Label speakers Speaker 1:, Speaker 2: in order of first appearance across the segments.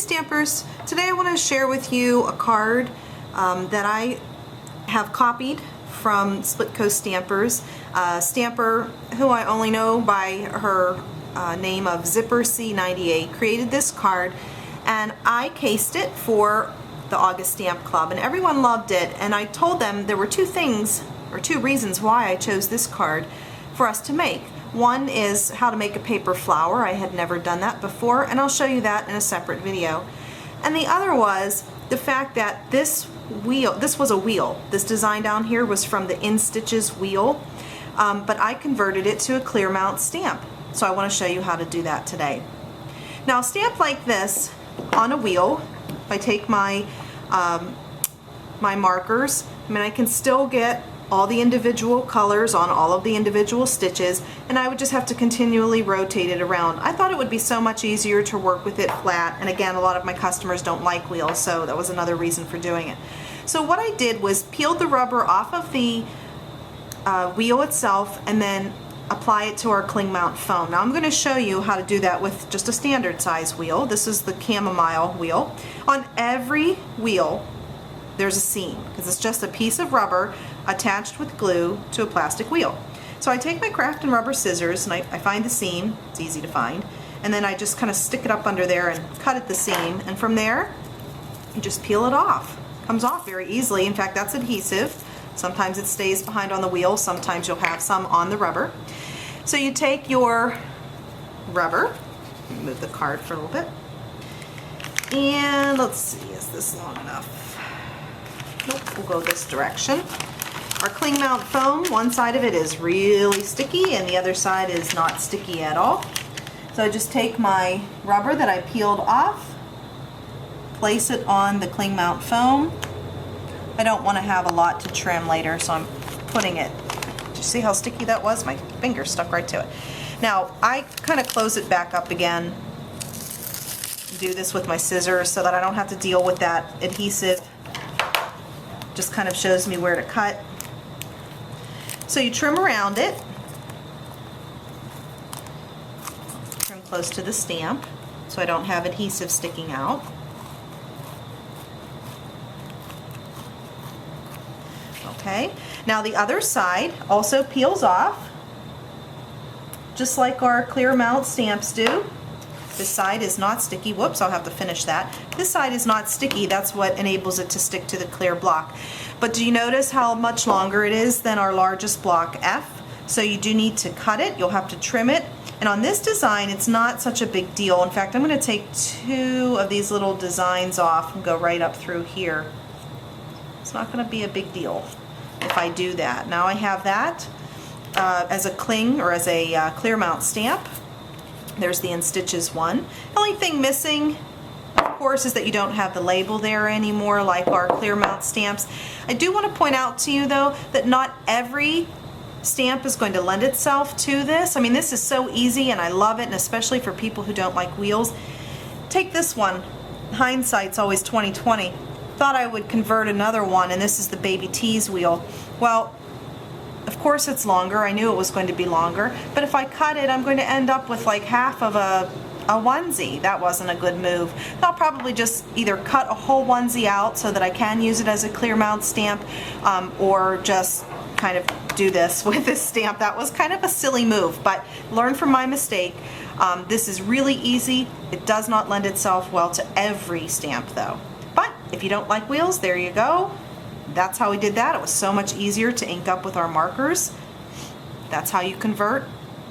Speaker 1: Stampers, today I want to share with you a card that I have copied from Split Coast Stampers. Stamper, who I only know by her name of Zipper C98, created this card, and I cased it for the August Stamp Club, and everyone loved it. And I told them there were two reasons why I chose this card for us to make. One is how to make a paper flower. I had never done that before, and I'll show you that in a separate video. And the other was the fact that this was a wheel. This design down here was from the In Stitches wheel, but I converted it to a clear mount stamp. So I want to show you how to do that today. Now, a stamp like this on a wheel, if I take my my markers, I can still get all the individual colors on all of the individual stitches, and I would just have to continually rotate it around. I thought it would be so much easier to work with it flat, and again, a lot of my customers don't like wheels, so that was another reason for doing it. So what I did was peeled the rubber off of the wheel itself and then apply it to our cling mount foam. Now I'm going to show you how to do that with just a standard size wheel. This is the chamomile wheel. On every wheel there's a seam, because it's just a piece of rubber attached with glue to a plastic wheel. So I take my craft and rubber scissors and I find the seam. It's easy to find, and then I just kind of stick it up under there and cut at the seam, and from there you just peel it off. Comes off very easily. In fact, that's adhesive. Sometimes it stays behind on the wheel, sometimes you'll have some on the rubber. So you take your rubber, move the card for a little bit, and let's see, is this long enough? Nope, we'll go this direction. Our cling mount foam, one side of it is really sticky and the other side is not sticky at all. So I just take my rubber that I peeled off, place it on the cling mount foam. I don't want to have a lot to trim later, so I'm putting it. Did you see how sticky that was? My finger stuck right to it. Now I kind of close it back up again. Do this with my scissors so that I don't have to deal with that adhesive. Just kind of shows me where to cut. So you trim around it. Trim close to the stamp so I don't have adhesive sticking out. Okay, now the other side also peels off, just like our clear mount stamps do. This side is not sticky. Whoops, I'll have to finish that. This side is not sticky. That's what enables it to stick to the clear block. But do you notice how much longer it is than our largest block F? So you do need to cut it. You'll have to trim it. And on this design, it's not such a big deal. In fact, I'm going to take two of these little designs off and go right up through here. It's not going to be a big deal if I do that. Now I have that as a cling or as a clear mount stamp. There's the In Stitches one. The only thing missing, of course, is that you don't have the label there anymore like our clear mount stamps. I do want to point out to you though that not every stamp is going to lend itself to this. This is so easy and I love it, and especially for people who don't like wheels. Take this one. Hindsight's always 20/20. Thought I would convert another one, and this is the Baby Tees wheel. Well, of course it's longer. I knew it was going to be longer, but if I cut it, I'm going to end up with like half of a onesie. That wasn't a good move. I'll probably just either cut a whole onesie out so that I can use it as a clear mount stamp, or just kind of do this with this stamp. That was kind of a silly move, but learn from my mistake. This is really easy. It does not lend itself well to every stamp though. But if you don't like wheels, there you go. That's how we did that. It was so much easier to ink up with our markers. That's how you convert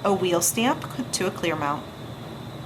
Speaker 1: a wheel stamp to a clear mount.